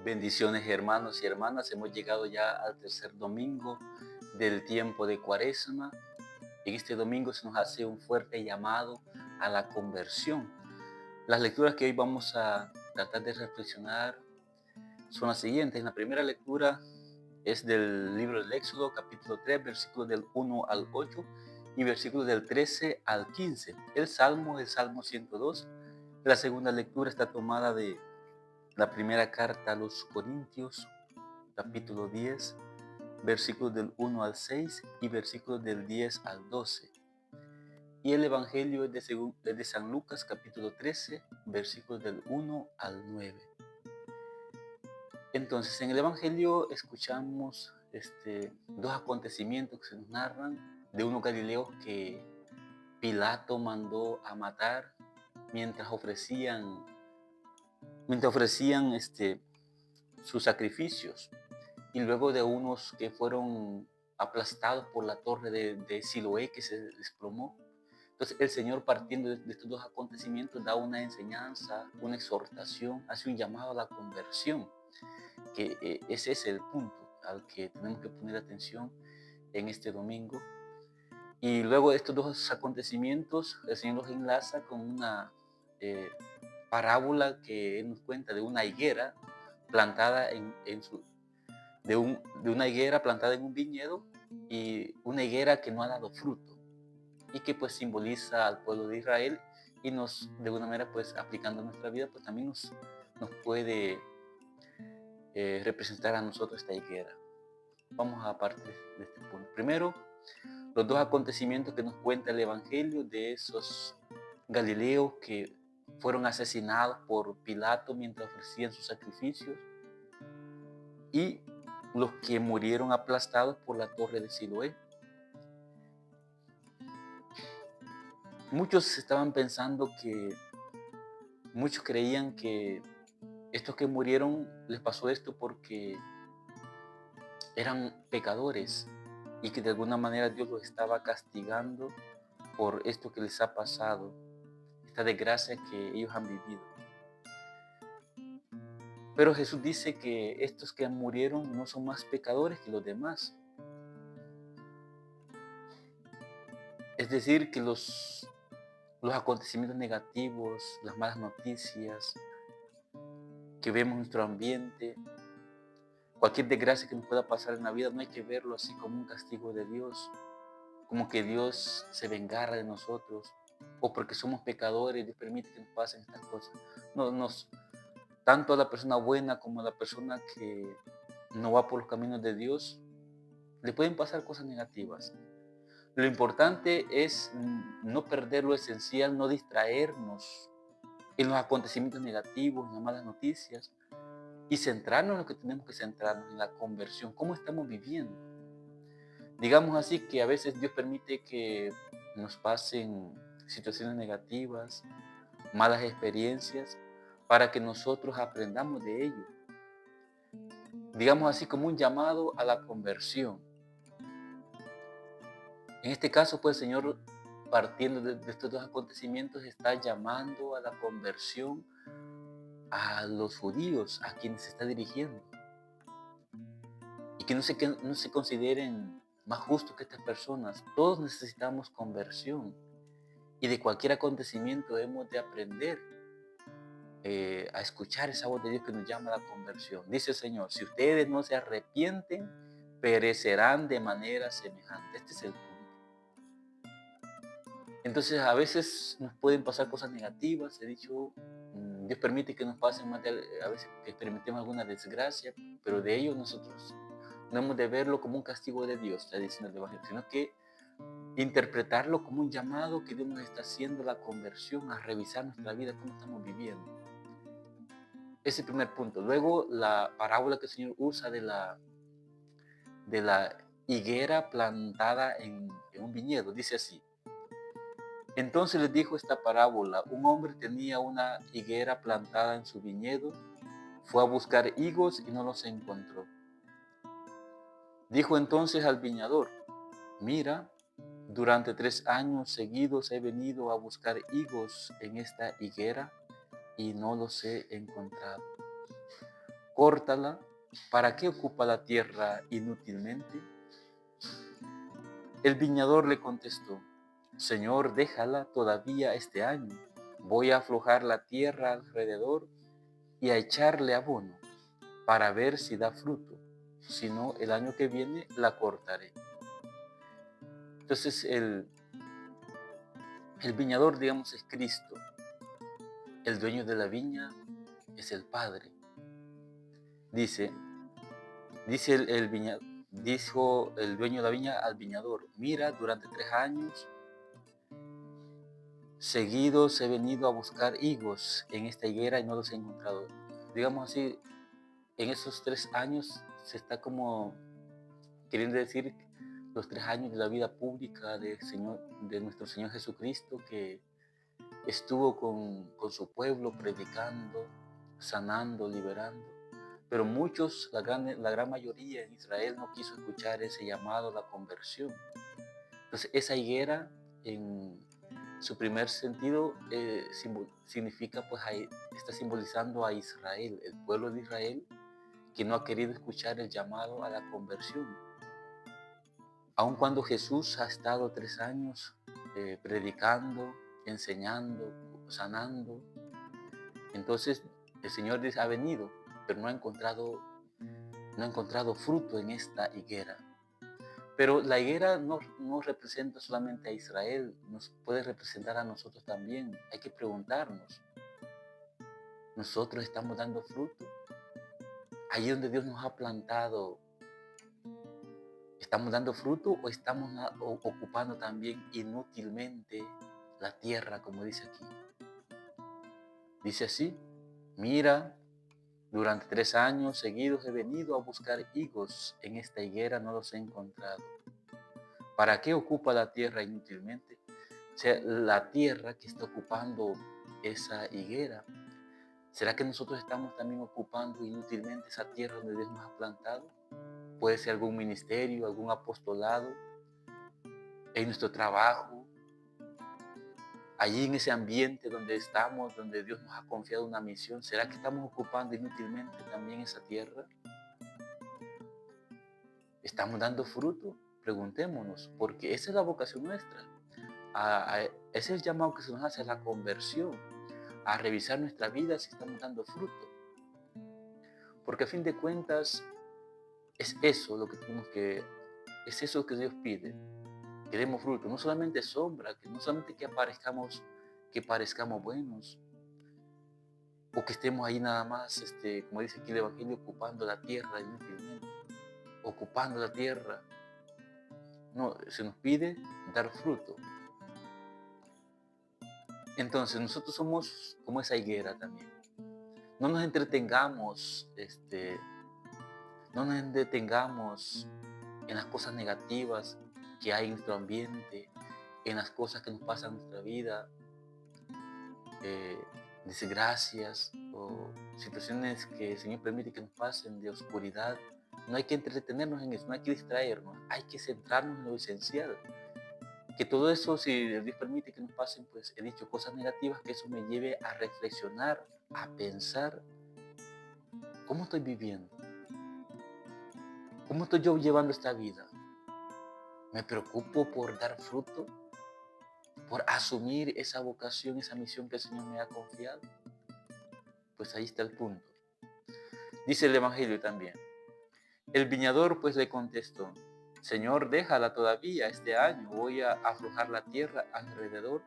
Bendiciones, hermanos y hermanas. Hemos llegado ya al tercer domingo del tiempo de Cuaresma. En este domingo se nos hace un fuerte llamado a la conversión. Las lecturas que hoy vamos a tratar de reflexionar son las siguientes. La primera lectura es del libro del Éxodo, capítulo 3, versículos del 1 al 8 y versículos del 13 al 15. El Salmo 102. La segunda lectura está tomada de la primera carta a los Corintios, capítulo 10, versículos del 1 al 6 y versículos del 10 al 12. Y el Evangelio es de San Lucas, capítulo 13, versículos del 1 al 9. Entonces, en el Evangelio escuchamos dos acontecimientos que se nos narran de unos galileos que Pilato mandó a matar mientras ofrecían sus sacrificios, y luego de unos que fueron aplastados por la torre de Siloé que se desplomó. Entonces el Señor, partiendo de estos dos acontecimientos, da una enseñanza, una exhortación, hace un llamado a la conversión, que ese es el punto al que tenemos que poner atención en este domingo. Y luego de estos dos acontecimientos, el Señor los enlaza con una parábola que Él nos cuenta de una higuera plantada de una higuera plantada en un viñedo, y una higuera que no ha dado fruto y que pues simboliza al pueblo de Israel, y nos, de alguna manera, pues aplicando a nuestra vida, pues también nos puede representar a nosotros esta higuera. Vamos a partir de este punto. Primero, los dos acontecimientos que nos cuenta el Evangelio de esos galileos que fueron asesinados por Pilato mientras ofrecían sus sacrificios, y los que murieron aplastados por la torre de Siloé. Muchos creían que estos que murieron les pasó esto porque eran pecadores y que de alguna manera Dios los estaba castigando por esto que les ha pasado, esta desgracia que ellos han vivido. Pero Jesús dice que estos que murieron no son más pecadores que los demás. Es decir, que los acontecimientos negativos, las malas noticias que vemos en nuestro ambiente, cualquier desgracia que nos pueda pasar en la vida, no hay que verlo así como un castigo de Dios, como que Dios se vengara de nosotros, o porque somos pecadores Dios permite que nos pasen estas cosas. No, tanto a la persona buena como a la persona que no va por los caminos de Dios, le pueden pasar cosas negativas. Lo importante es no perder lo esencial, no distraernos en los acontecimientos negativos, en las malas noticias, y centrarnos en lo que tenemos que centrarnos, en la conversión, cómo estamos viviendo. Digamos así que a veces Dios permite que nos pasen situaciones negativas, malas experiencias, para que nosotros aprendamos de ello. Digamos así, como un llamado a la conversión. En este caso, pues el Señor, partiendo de estos dos acontecimientos, está llamando a la conversión a los judíos, a quienes se está dirigiendo, y que no se consideren más justos que estas personas. Todos necesitamos conversión, y de cualquier acontecimiento hemos de aprender a escuchar esa voz de Dios que nos llama a la conversión. Dice el Señor: si ustedes no se arrepienten, perecerán de manera semejante. Este es el punto. Entonces, a veces nos pueden pasar cosas negativas. He dicho, Dios permite que nos pasen a veces que experimentemos alguna desgracia, pero de ello nosotros no hemos de verlo como un castigo de Dios, está diciendo el Evangelio, sino que interpretarlo como un llamado que Dios nos está haciendo, la conversión, a revisar nuestra vida, cómo estamos viviendo. Ese primer punto. Luego, la parábola que el Señor usa de la higuera plantada en un viñedo, dice así: entonces les dijo esta parábola: un hombre tenía una higuera plantada en su viñedo, fue a buscar higos y no los encontró. Dijo entonces al viñador: mira, durante 3 años seguidos he venido a buscar higos en esta higuera y no los he encontrado. córtala. ¿Para qué ocupa la tierra inútilmente? El viñador le contestó: Señor, déjala todavía este año. Voy a aflojar la tierra alrededor y a echarle abono para ver si da fruto. Si no, el año que viene la cortaré. Entonces el viñador, digamos, es Cristo. El dueño de la viña es el Padre. Dice dijo el dueño de la viña al viñador: mira, durante 3 años seguidos he venido a buscar higos en esta higuera y no los he encontrado. Digamos así, en esos 3 años se está como queriendo decir los 3 años de la vida pública de nuestro Señor Jesucristo, que estuvo con su pueblo predicando, sanando, liberando. Pero muchos, la gran mayoría en Israel no quiso escuchar ese llamado a la conversión. Entonces esa higuera, en su primer sentido, significa, pues está simbolizando a Israel, el pueblo de Israel, que no ha querido escuchar el llamado a la conversión. Aun cuando Jesús ha estado 3 años predicando, enseñando, sanando, entonces el Señor ha venido, pero no ha encontrado fruto en esta higuera. Pero la higuera no representa solamente a Israel, nos puede representar a nosotros también. Hay que preguntarnos, ¿nosotros estamos dando fruto? Allí donde Dios nos ha plantado, ¿estamos dando fruto o estamos ocupando también inútilmente la tierra, como dice aquí? Dice así: mira, durante 3 años seguidos he venido a buscar higos en esta higuera, no los he encontrado. ¿Para qué ocupa la tierra inútilmente? O sea, la tierra que está ocupando esa higuera, ¿será que nosotros estamos también ocupando inútilmente esa tierra donde Dios nos ha plantado? Puede ser algún ministerio, algún apostolado, en nuestro trabajo, allí en ese ambiente donde estamos, donde Dios nos ha confiado una misión. ¿Será que estamos ocupando inútilmente también esa tierra? ¿Estamos dando fruto? Preguntémonos, porque esa es la vocación nuestra. Ese es el llamado que se nos hace a la conversión, a revisar nuestra vida si estamos dando fruto. Porque a fin de cuentas es eso lo que es eso que Dios pide, que demos fruto, no solamente sombra, que no solamente que parezcamos buenos, o que estemos ahí nada más, como dice aquí el Evangelio, ocupando la tierra inútilmente, ocupando la tierra. No, se nos pide dar fruto. Entonces nosotros somos como esa higuera también. No nos entretengamos, no nos detengamos en las cosas negativas que hay en nuestro ambiente, en las cosas que nos pasan en nuestra vida, desgracias o situaciones que el Señor permite que nos pasen de oscuridad. No hay que entretenernos en eso, no hay que distraernos, hay que centrarnos en lo esencial. Que todo eso, si Dios permite que nos pasen, pues he dicho cosas negativas, que eso me lleve a reflexionar, a pensar, ¿cómo estoy viviendo? ¿Cómo estoy yo llevando esta vida? ¿Me preocupo por dar fruto? ¿Por asumir esa vocación, esa misión que el Señor me ha confiado? Pues ahí está el punto. Dice el Evangelio también: el viñador pues le contestó: Señor, déjala todavía este año, voy a aflojar la tierra alrededor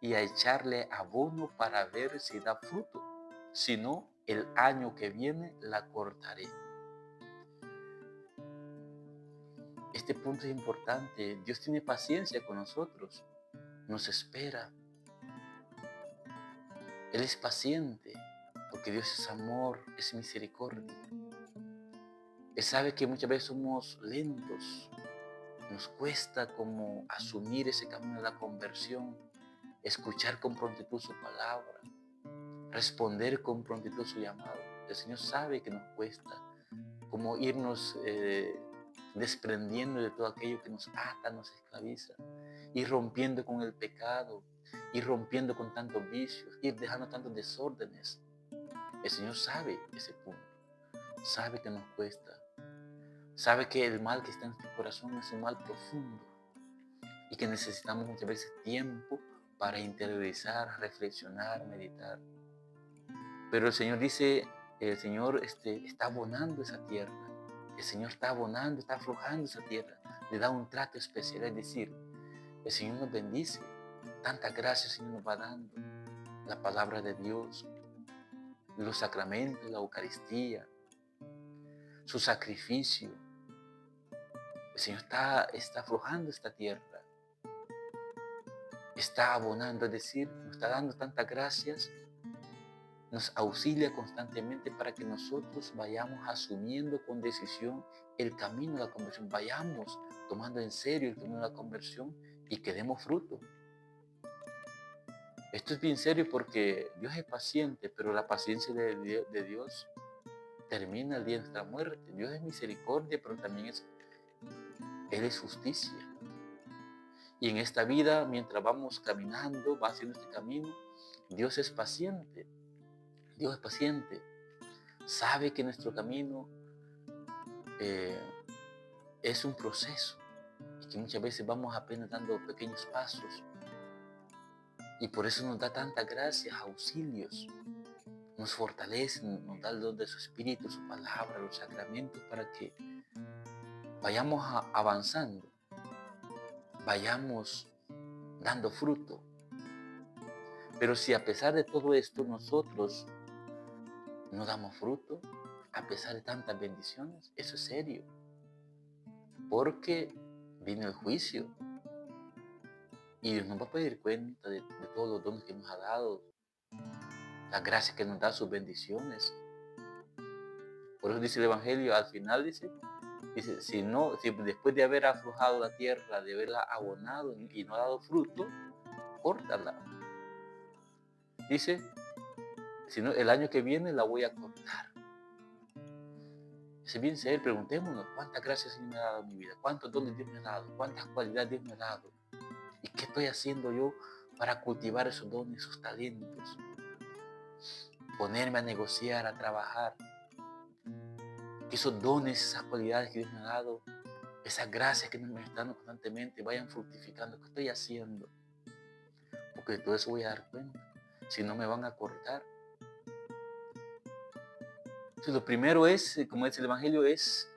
y a echarle abono para ver si da fruto. Si no, el año que viene la cortaré. Este punto es importante. Dios tiene paciencia con nosotros, nos espera. Él es paciente, porque Dios es amor, es misericordia. Él sabe que muchas veces somos lentos, nos cuesta como asumir ese camino de la conversión, escuchar con prontitud su palabra, responder con prontitud su llamado. El Señor sabe que nos cuesta como irnos desprendiendo de todo aquello que nos ata, nos esclaviza, ir rompiendo con el pecado, ir rompiendo con tantos vicios, ir dejando tantos desórdenes. El Señor sabe ese punto. sabe que nos cuesta, sabe que el mal que está en nuestro corazón es un mal profundo y que necesitamos muchas veces tiempo para interiorizar, reflexionar, meditar. Pero el Señor dice, el Señor está abonando esa tierra, el Señor está abonando, está aflojando esa tierra, le da un trato especial, es decir, el Señor nos bendice, tantas gracias el Señor nos va dando, la palabra de Dios, los sacramentos, la Eucaristía, su sacrificio. El Señor está aflojando esta tierra, está abonando, es decir, nos está dando tantas gracias, nos auxilia constantemente para que nosotros vayamos asumiendo con decisión el camino de la conversión, vayamos tomando en serio el camino de la conversión y que demos fruto. Esto es bien serio porque Dios es paciente, pero la paciencia de Dios termina el día de nuestra muerte. Dios es misericordia, pero también Él es justicia. Y en esta vida, mientras vamos caminando, va haciendo este camino, Dios es paciente. Dios es paciente. Sabe que nuestro camino es un proceso y que muchas veces vamos apenas dando pequeños pasos. Y por eso nos da tantas gracias, auxilios. Nos fortalece, nos da el don de su Espíritu, su palabra, los sacramentos para que vayamos avanzando, vayamos dando fruto. Pero si a pesar de todo esto nosotros no damos fruto, a pesar de tantas bendiciones, eso es serio. Porque viene el juicio y Dios nos va a pedir cuenta de todos los dones que nos ha dado, las gracias que nos da, sus bendiciones. Por eso dice el Evangelio, al final dice, si después de haber aflojado la tierra, de haberla abonado y no ha dado fruto, córtala. Dice, si no, el año que viene la voy a cortar. Es bien serio, preguntémonos, ¿cuántas gracias Dios me ha dado en mi vida? ¿Cuántos dones Dios me ha dado? ¿Cuántas cualidades Dios me ha dado? ¿Y qué estoy haciendo yo para cultivar esos dones, esos talentos? Ponerme a negociar, a trabajar. Que esos dones, esas cualidades que Dios me ha dado, esas gracias que me están dando constantemente, vayan fructificando. ¿Qué estoy haciendo? Porque de todo eso voy a dar cuenta. Si no, me van a cortar. Entonces, lo primero es, como dice el Evangelio, es,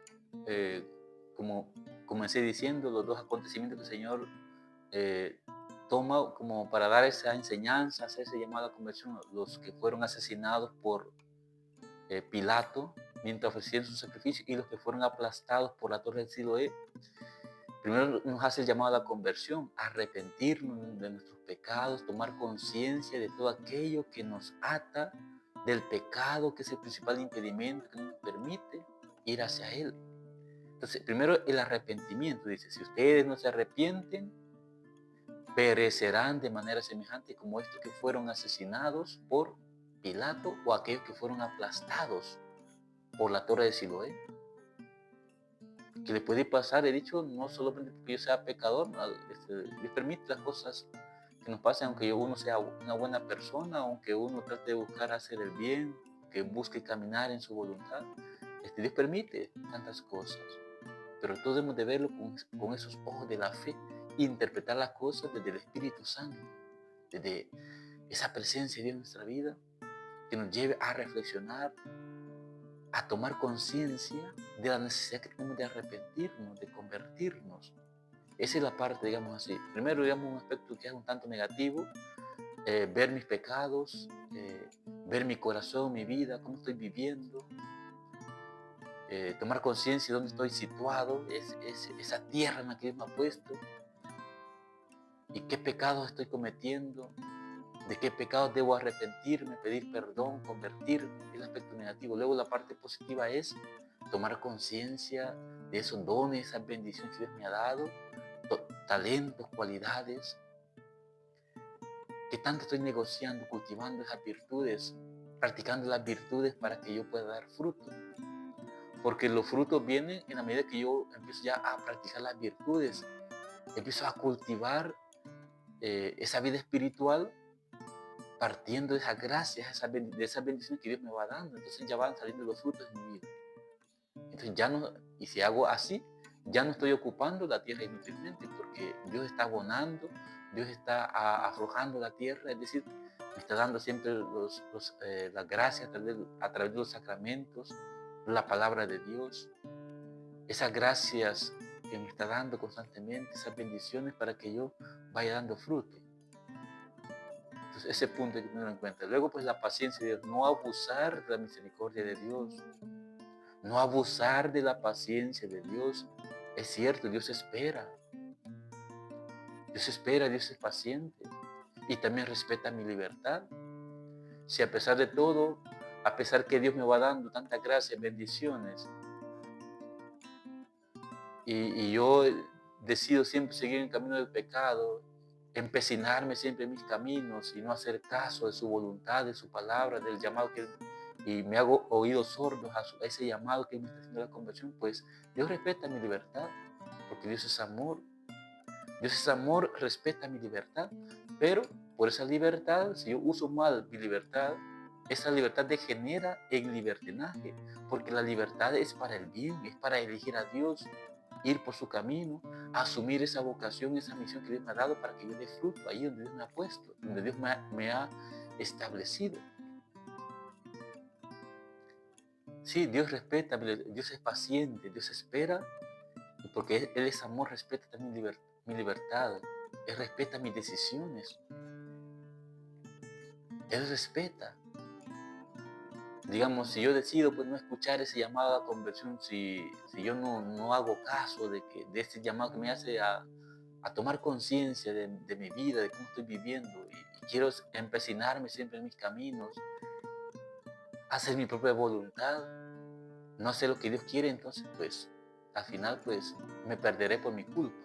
como comencé diciendo, los dos acontecimientos que el Señor toma como para dar esa enseñanza, hacer ese llamado a la conversión, los que fueron asesinados por Pilato mientras ofrecían su sacrificio y los que fueron aplastados por la torre del Siloé. Primero nos hace el llamado a la conversión, a arrepentirnos de nuestros pecados, tomar conciencia de todo aquello que nos ata del pecado, que es el principal impedimento que nos permite ir hacia Él. Entonces, primero el arrepentimiento, dice, si ustedes no se arrepienten, perecerán de manera semejante como estos que fueron asesinados por Pilato o aquellos que fueron aplastados por la torre de Siloé. Que le puede pasar, he dicho, no solamente porque yo sea pecador, Dios permite las cosas que nos pasen, aunque uno sea una buena persona, aunque uno trate de buscar hacer el bien, que busque caminar en su voluntad. Dios permite tantas cosas, pero todos debemos de verlo con esos ojos de la fe e interpretar las cosas desde el Espíritu Santo, desde esa presencia de Dios en nuestra vida, que nos lleve a reflexionar, a tomar conciencia de la necesidad que tenemos de arrepentirnos, de convertirnos. Esa es la parte, digamos así. Primero, digamos, un aspecto que es un tanto negativo, ver mis pecados, ver mi corazón, mi vida, cómo estoy viviendo, tomar conciencia de dónde estoy situado, esa tierra en la que Dios me ha puesto, y qué pecados estoy cometiendo, de qué pecados debo arrepentirme, pedir perdón, convertirme, el aspecto negativo. Luego la parte positiva es tomar conciencia de esos dones, esas bendiciones que Dios me ha dado, talentos, cualidades, que tanto estoy negociando, cultivando esas virtudes, practicando las virtudes para que yo pueda dar fruto. Porque los frutos vienen en la medida que yo empiezo ya a practicar las virtudes, empiezo a cultivar esa vida espiritual partiendo de esas gracias, de esas bendiciones que Dios me va dando. Entonces ya van saliendo los frutos de mi vida. Entonces ya no, y si hago así, ya no estoy ocupando la tierra inútilmente, porque Dios está abonando, Dios está aflojando la tierra, es decir, me está dando siempre las gracias a través de los sacramentos, la palabra de Dios, esas gracias que me está dando constantemente, esas bendiciones para que yo vaya dando fruto. Entonces ese punto hay que tenerlo en cuenta. Luego pues la paciencia de Dios, no abusar de la misericordia de Dios, no abusar de la paciencia de Dios. Es cierto, Dios espera, Dios es paciente y también respeta mi libertad. Si a pesar de todo, a pesar que Dios me va dando tantas gracias, bendiciones, y yo decido siempre seguir en el camino del pecado, empecinarme siempre en mis caminos y no hacer caso de su voluntad, de su palabra, del llamado que y me hago oídos sordos a ese llamado que me está haciendo la conversión, pues Dios respeta mi libertad, porque Dios es amor. Dios es amor, respeta mi libertad, pero por esa libertad, si yo uso mal mi libertad, esa libertad degenera en libertinaje, porque la libertad es para el bien, es para elegir a Dios, ir por su camino, asumir esa vocación, esa misión que Dios me ha dado para que yo dé fruto, ahí donde Dios me ha puesto, donde Dios me ha establecido. Sí, Dios respeta, Dios es paciente, Dios espera, y porque Él es amor, respeta también mi libertad, Él respeta mis decisiones, Él respeta. Digamos, si yo decido pues no escuchar ese llamado a conversión, si yo no hago caso de este llamado que me hace a tomar conciencia de mi vida, de cómo estoy viviendo, y quiero empecinarme siempre en mis caminos, hacer mi propia voluntad, no hacer lo que Dios quiere, entonces pues al final pues me perderé por mi culpa.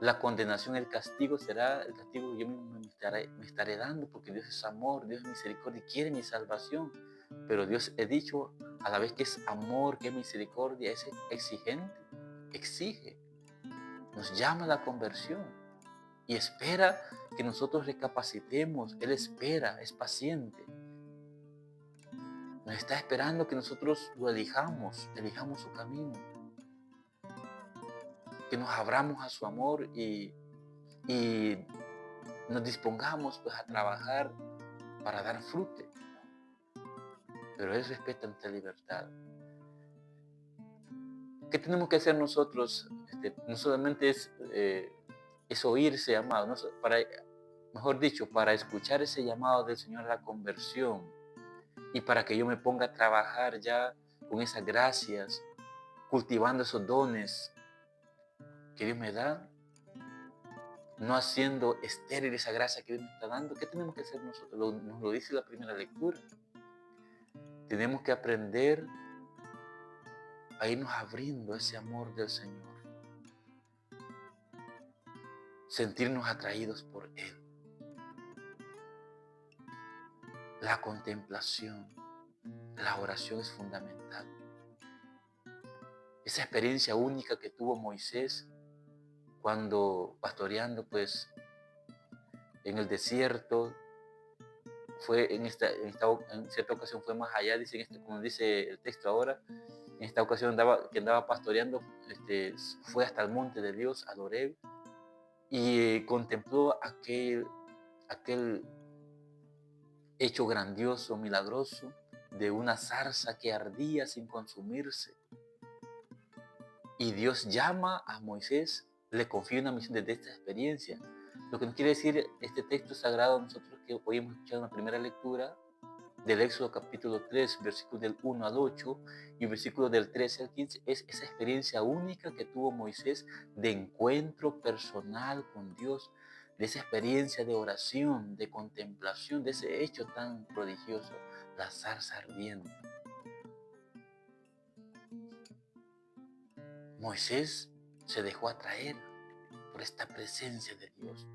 La condenación, el castigo será el castigo que yo mismo me estaré dando, porque Dios es amor, Dios es misericordia y quiere mi salvación. Pero Dios, he dicho, a la vez que es amor, que es misericordia, es exigente, exige, nos llama a la conversión y espera que nosotros recapacitemos. Él espera, es paciente. Nos está esperando que nosotros lo elijamos su camino, que nos abramos a su amor y nos dispongamos pues a trabajar para dar fruto. Pero Él respeta nuestra libertad. ¿Qué tenemos que hacer nosotros? No solamente es oír ese llamado, ¿no? Mejor dicho, para escuchar ese llamado del Señor a la conversión y para que yo me ponga a trabajar ya con esas gracias, cultivando esos dones que Dios me da, no haciendo estéril esa gracia que Dios me está dando. ¿Qué tenemos que hacer nosotros? Nos lo dice la primera lectura. Tenemos que aprender a irnos abriendo ese amor del Señor, sentirnos atraídos por Él. La contemplación, la oración es fundamental. Esa experiencia única que tuvo Moisés cuando pastoreando pues en el desierto, fue en cierta ocasión fue más allá, como dice el texto ahora, en esta ocasión que andaba pastoreando, fue hasta el monte de Dios, al Horeb, y contempló aquel hecho grandioso, milagroso, de una zarza que ardía sin consumirse. Y Dios llama a Moisés, le confía una misión desde esta experiencia. Lo que nos quiere decir este texto sagrado a nosotros que hoy hemos escuchado en la primera lectura del Éxodo capítulo 3, versículos del 1 al 8 y versículos del 13 al 15, es esa experiencia única que tuvo Moisés de encuentro personal con Dios, de esa experiencia de oración, de contemplación, de ese hecho tan prodigioso, la zarza ardiente. Moisés se dejó atraer por esta presencia de Dios.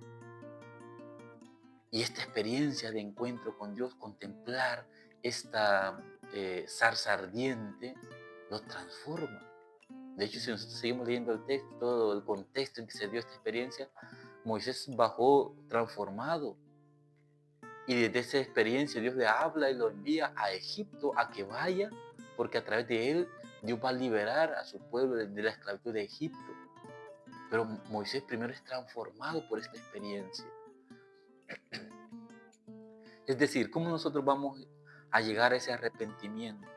Y esta experiencia de encuentro con Dios, contemplar esta zarza ardiente, lo transforma. De hecho, si nosotros seguimos leyendo el texto, todo el contexto en que se dio esta experiencia, Moisés bajó transformado. Y desde esa experiencia Dios le habla y lo envía a Egipto a que vaya porque a través de él Dios va a liberar a su pueblo de la esclavitud de Egipto. Pero Moisés primero es transformado por esta experiencia. Es decir, ¿cómo nosotros vamos a llegar a ese arrepentimiento?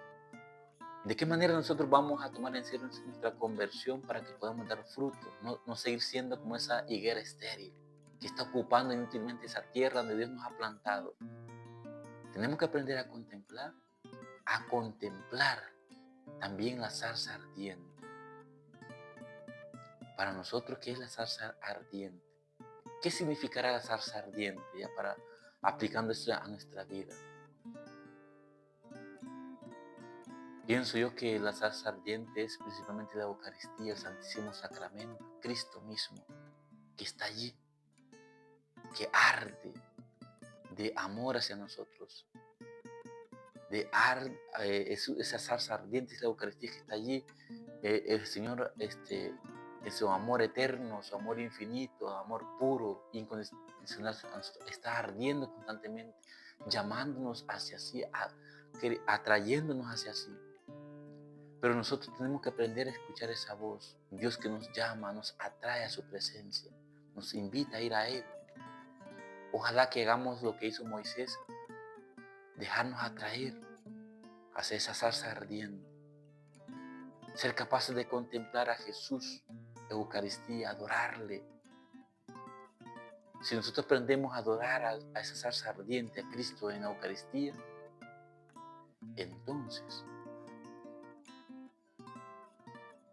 ¿De qué manera nosotros vamos a tomar en serio nuestra conversión para que podamos dar fruto? No seguir siendo como esa higuera estéril que está ocupando inútilmente esa tierra donde Dios nos ha plantado. Tenemos que aprender a contemplar también la zarza ardiente. Para nosotros, ¿qué es la zarza ardiente? ¿Qué significará la zarza ardiente? Ya para aplicando esto a nuestra vida. Pienso yo que la zarza ardiente es principalmente la Eucaristía, el Santísimo Sacramento, Cristo mismo, que está allí, que arde de amor hacia nosotros. Esa zarza ardiente es la Eucaristía que está allí. El Señor, en su amor eterno, su amor infinito, amor puro, incondicional, está ardiendo constantemente, llamándonos hacia sí, atrayéndonos hacia sí. Pero nosotros tenemos que aprender a escuchar esa voz. Dios que nos llama, nos atrae a su presencia, nos invita a ir a Él. Ojalá que hagamos lo que hizo Moisés, dejarnos atraer hacia esa zarza ardiente. Ser capaces de contemplar a Jesús, Eucaristía, adorarle. Si nosotros aprendemos a adorar a esa zarza ardiente, a Cristo en la Eucaristía, entonces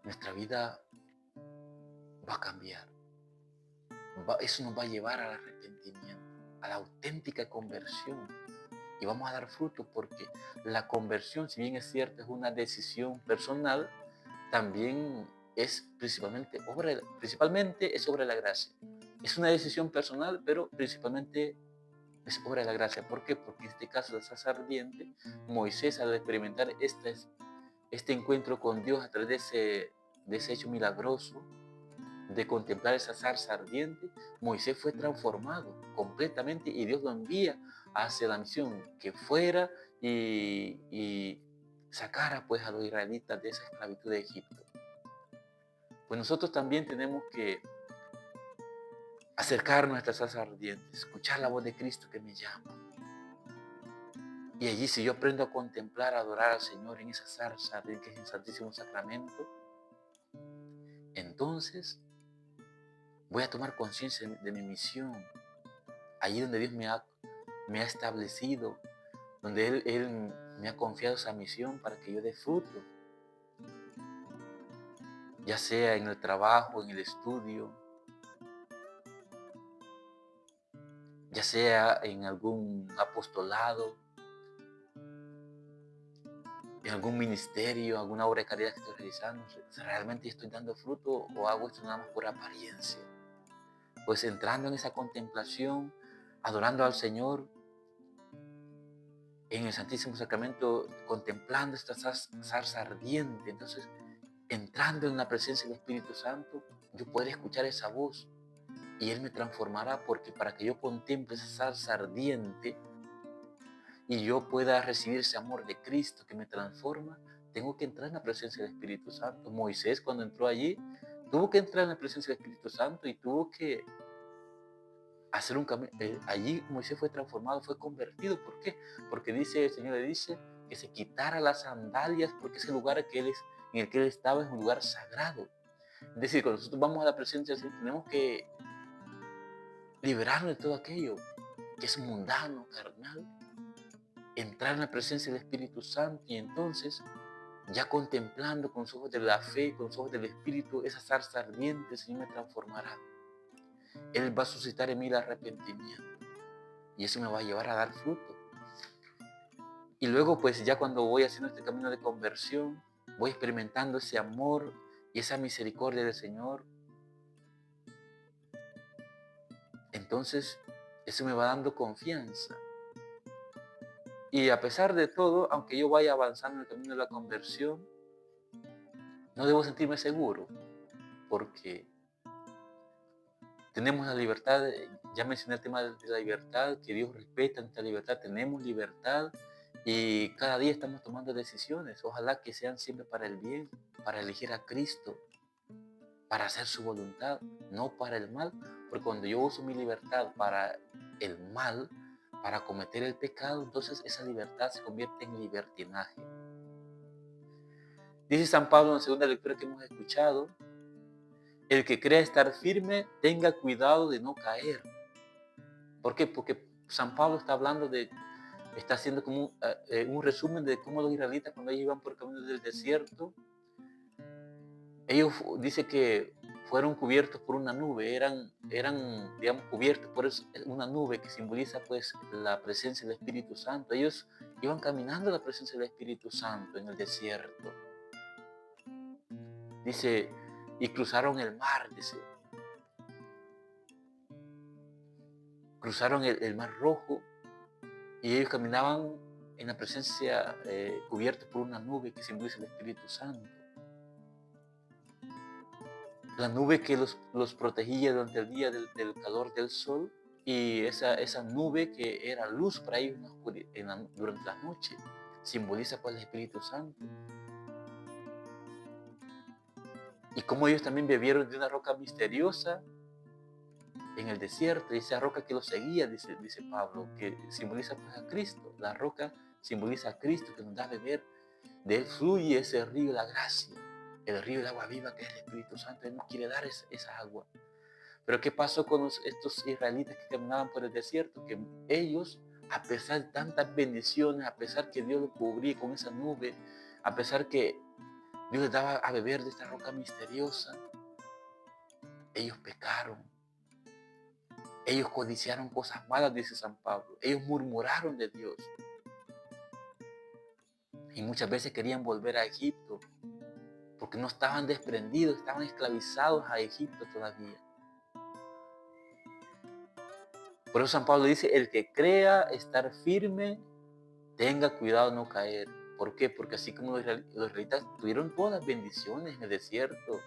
nuestra vida va a cambiar. Eso nos va a llevar al arrepentimiento, a la auténtica conversión. Y vamos a dar fruto porque la conversión, si bien es cierto, es una decisión personal, también es principalmente es obra de la gracia. Es una decisión personal, pero principalmente es obra de la gracia. ¿Por qué? Porque en este caso de la zarza ardiente, Moisés, al experimentar este encuentro con Dios a través de ese hecho milagroso, de contemplar esa zarza ardiente, Moisés fue transformado completamente y Dios lo envía hacia la misión, que fuera y sacara pues a los israelitas de esa esclavitud de Egipto. Pues nosotros también tenemos que acercarnos a esta zarza ardiente, escuchar la voz de Cristo que me llama. Y allí, si yo aprendo a contemplar, a adorar al Señor en esa zarza ardiente que es el Santísimo Sacramento, entonces voy a tomar conciencia de mi misión, allí donde Dios me ha establecido, donde Él me ha confiado esa misión para que yo dé fruto, ya sea en el trabajo, en el estudio, ya sea en algún apostolado, en algún ministerio, alguna obra de caridad que estoy realizando. ¿Realmente estoy dando fruto o hago esto nada más por apariencia? Pues entrando en esa contemplación, adorando al Señor, en el Santísimo Sacramento, contemplando esta zarza ardiente, entonces entrando en la presencia del Espíritu Santo, yo podré escuchar esa voz y Él me transformará, porque para que yo contemple esa zarza ardiente y yo pueda recibir ese amor de Cristo que me transforma, tengo que entrar en la presencia del Espíritu Santo. Moisés, cuando entró allí, tuvo que entrar en la presencia del Espíritu Santo y tuvo que hacer un camino. Allí Moisés fue transformado, fue convertido. ¿Por qué? Porque el Señor le dice que se quitara las sandalias, porque ese lugar en el que él estaba es un lugar sagrado. Es decir, cuando nosotros vamos a la presencia del Señor, tenemos que liberarnos de todo aquello que es mundano, carnal, entrar en la presencia del Espíritu Santo y entonces, ya contemplando con los ojos de la fe, con los ojos del Espíritu, esa zarza ardiente, el Señor me transformará. Él va a suscitar en mí el arrepentimiento y eso me va a llevar a dar fruto. Y luego, pues ya cuando voy haciendo este camino de conversión, voy experimentando ese amor y esa misericordia del Señor. Entonces, eso me va dando confianza. Y a pesar de todo, aunque yo vaya avanzando en el camino de la conversión, no debo sentirme seguro, porque tenemos la libertad, ya mencioné el tema de la libertad, que Dios respeta nuestra libertad, tenemos libertad Y cada día estamos tomando decisiones. Ojalá que sean siempre para el bien, para elegir a Cristo, para hacer su voluntad, no para el mal. Porque cuando yo uso mi libertad para el mal, para cometer el pecado, entonces esa libertad se convierte en libertinaje. Dice San Pablo en la segunda lectura que hemos escuchado: el que crea estar firme, tenga cuidado de no caer. ¿Por qué? Porque San Pablo está haciendo como un resumen de cómo los israelitas, cuando ellos iban por el camino del desierto, ellos dice que fueron cubiertos por una nube, eran digamos, cubiertos por una nube que simboliza pues la presencia del Espíritu Santo. Ellos iban caminando en la presencia del Espíritu Santo en el desierto. Dice, y cruzaron el mar, dice. Cruzaron el Mar Rojo y ellos caminaban en la presencia cubiertos por una nube que simboliza el Espíritu Santo. La nube que los protegía durante el día del calor del sol, y esa nube que era luz para ellos durante la noche, simboliza pues el Espíritu Santo. Y como ellos también bebieron de una roca misteriosa en el desierto, y esa roca que los seguía, dice Pablo, que simboliza pues a Cristo. La roca simboliza a Cristo, que nos da a beber. De él fluye ese río de la gracia, el río del agua viva que es el Espíritu Santo. Él nos quiere dar esa agua. Pero ¿qué pasó con estos israelitas que caminaban por el desierto? Que ellos, a pesar de tantas bendiciones, a pesar que Dios los cubría con esa nube, a pesar que Dios les daba a beber de esta roca misteriosa, ellos pecaron. Ellos codiciaron cosas malas, dice San Pablo. Ellos murmuraron de Dios. Y muchas veces querían volver a Egipto, porque no estaban desprendidos, estaban esclavizados a Egipto todavía. Por eso San Pablo dice, el que crea estar firme, tenga cuidado de no caer. ¿Por qué? Porque así como los israelitas tuvieron todas las bendiciones en el desierto,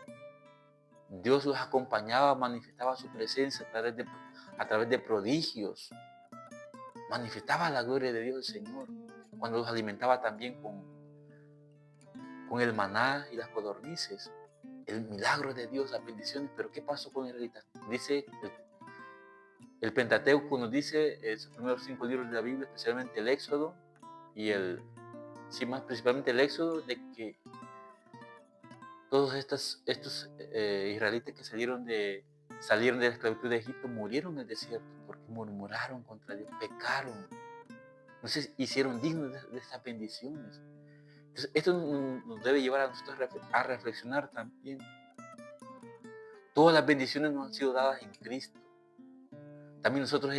Dios los acompañaba, manifestaba su presencia a través de prodigios, manifestaba la gloria de Dios el Señor, cuando los alimentaba también con el maná y las codornices, el milagro de Dios, las bendiciones. Pero ¿qué pasó con los israelitas? Dice el Pentateuco, nos dice los primeros 5 libros de la Biblia, especialmente el Éxodo y principalmente el Éxodo, de que todos estos israelitas que salieron de la esclavitud de Egipto murieron en el desierto porque murmuraron contra Dios, pecaron, no se hicieron dignos de estas bendiciones. Entonces, esto nos debe llevar a nosotros a reflexionar también. Todas las bendiciones nos han sido dadas en Cristo. También nosotros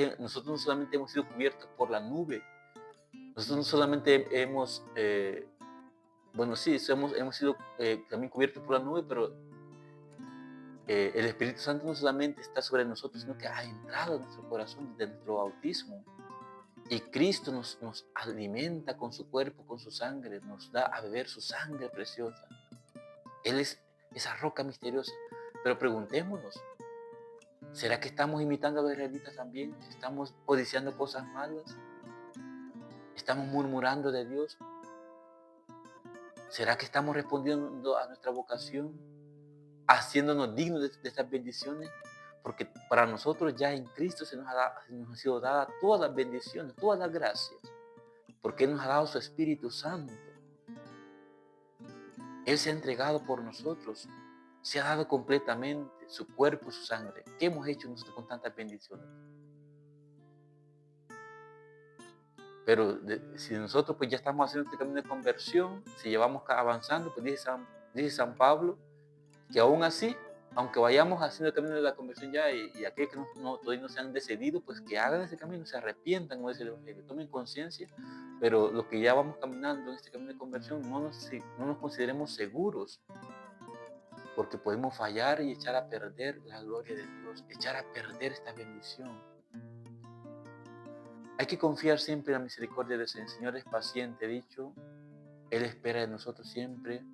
no solamente hemos sido cubiertos por la nube, nosotros no solamente hemos sido también cubiertos por la nube, pero el Espíritu Santo no solamente está sobre nosotros, sino que ha entrado en nuestro corazón desde nuestro bautismo. Y Cristo nos alimenta con su cuerpo, con su sangre, nos da a beber su sangre preciosa. Él es esa roca misteriosa. Pero preguntémonos, ¿será que estamos imitando a los israelitas también? ¿Estamos codiciando cosas malas? ¿Estamos murmurando de Dios? ¿Será que estamos respondiendo a nuestra vocación, haciéndonos dignos de estas bendiciones? Porque para nosotros ya en Cristo se nos ha sido dada todas las bendiciones, todas las gracias, porque Él nos ha dado su Espíritu Santo. Él se ha entregado por nosotros, se ha dado completamente su cuerpo y su sangre. ¿Qué hemos hecho nosotros con tantas bendiciones? Pero si nosotros pues ya estamos haciendo este camino de conversión, si llevamos avanzando, pues dice San Pablo, que aún así, aunque vayamos haciendo el camino de la conversión ya, y aquellos que todavía no se han decidido, pues que hagan ese camino, se arrepientan, como dice el Evangelio, tomen conciencia. Pero los que ya vamos caminando en este camino de conversión, no nos consideremos seguros, porque podemos fallar y echar a perder la gloria de Dios, echar a perder esta bendición. Hay que confiar siempre en la misericordia del Señor. El Señor es paciente, he dicho. Él espera de nosotros siempre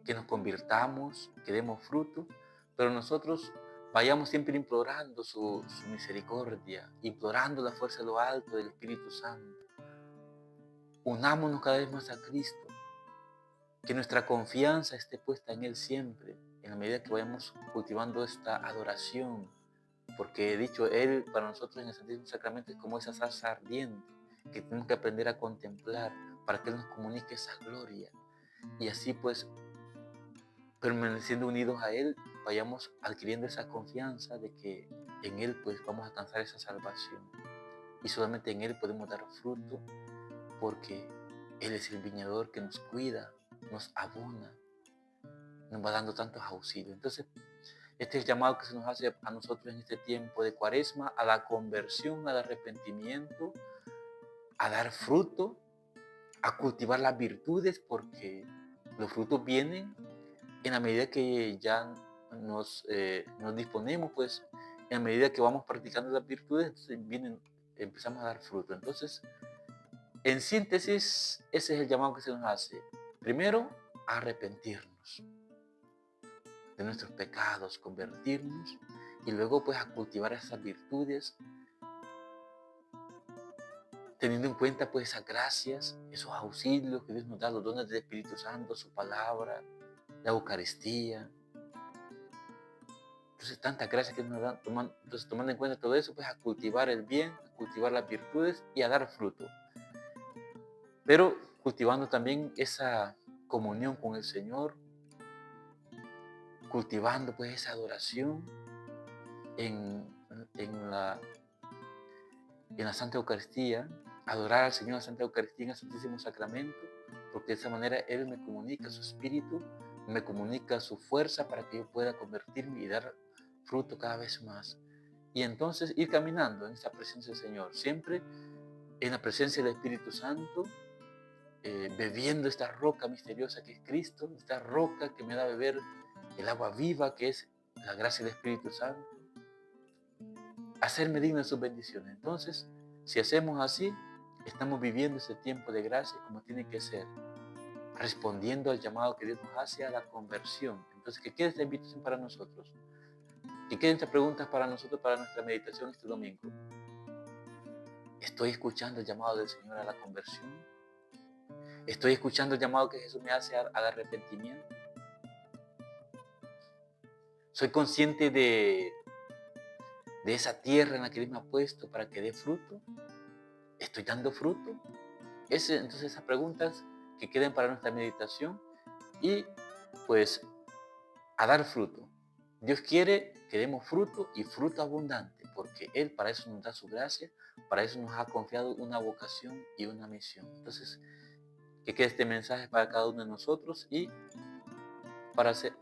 que nos convirtamos, que demos fruto, pero nosotros vayamos siempre implorando su misericordia, implorando la fuerza de lo alto del Espíritu Santo. unámonos cada vez más a Cristo, que nuestra confianza esté puesta en Él siempre, en la medida que vayamos cultivando esta adoración, porque he dicho, Él para nosotros en el Santísimo Sacramento es como esa salsa ardiente que tenemos que aprender a contemplar para que Él nos comunique esa gloria. Y así pues, permaneciendo unidos a Él, vayamos adquiriendo esa confianza de que en Él pues vamos a alcanzar esa salvación. Y solamente en Él podemos dar fruto, porque Él es el viñador que nos cuida, nos abona, nos va dando tantos auxilios. Entonces, este es el llamado que se nos hace a nosotros en este tiempo de Cuaresma, a la conversión, al arrepentimiento, a dar fruto, a cultivar las virtudes, porque los frutos vienen en la medida que ya nos disponemos, pues en la medida que vamos practicando las virtudes, entonces empezamos a dar fruto. Entonces, en síntesis, ese es el llamado que se nos hace. Primero, a arrepentirnos de nuestros pecados, convertirnos, y luego pues a cultivar esas virtudes, teniendo en cuenta pues esas gracias, esos auxilios que Dios nos da, los dones del Espíritu Santo, su palabra, la Eucaristía. Entonces, tantas gracias que nos dan, entonces tomando en cuenta todo eso, pues a cultivar el bien, a cultivar las virtudes y a dar fruto. Pero cultivando también esa comunión con el Señor, cultivando pues esa adoración en la Santa Eucaristía, adorar al Señor en la Santa Eucaristía, en el Santísimo Sacramento, porque de esa manera Él me comunica su espíritu, me comunica su fuerza para que yo pueda convertirme y dar fruto cada vez más. Y entonces ir caminando en esa presencia del Señor, siempre en la presencia del Espíritu Santo, bebiendo esta roca misteriosa que es Cristo, esta roca que me da a beber el agua viva que es la gracia del Espíritu Santo, hacerme digno de sus bendiciones. Entonces, si hacemos así, estamos viviendo ese tiempo de gracia como tiene que ser, respondiendo al llamado que Dios nos hace a la conversión. Entonces, que quede esta invitación para nosotros, que queden estas preguntas para nosotros, para nuestra meditación este domingo. ¿Estoy escuchando el llamado del Señor a la conversión? ¿Estoy escuchando el llamado que Jesús me hace al arrepentimiento? ¿Soy consciente de esa tierra en la que Él me ha puesto para que dé fruto? ¿Estoy dando fruto? Entonces esas preguntas que queden para nuestra meditación y pues a dar fruto. Dios quiere que demos fruto y fruto abundante, porque Él para eso nos da su gracia, para eso nos ha confiado una vocación y una misión. Entonces, que quede este mensaje para cada uno de nosotros y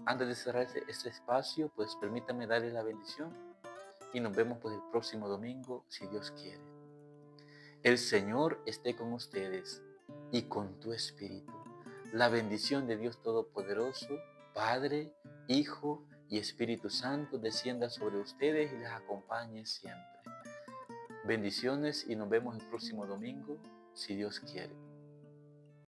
antes de cerrar este espacio, pues permítame darles la bendición y nos vemos pues el próximo domingo, si Dios quiere. El Señor esté con ustedes y con tu espíritu. La bendición de Dios Todopoderoso, Padre, Hijo y Espíritu Santo descienda sobre ustedes y les acompañe siempre. Bendiciones y nos vemos el próximo domingo, si Dios quiere.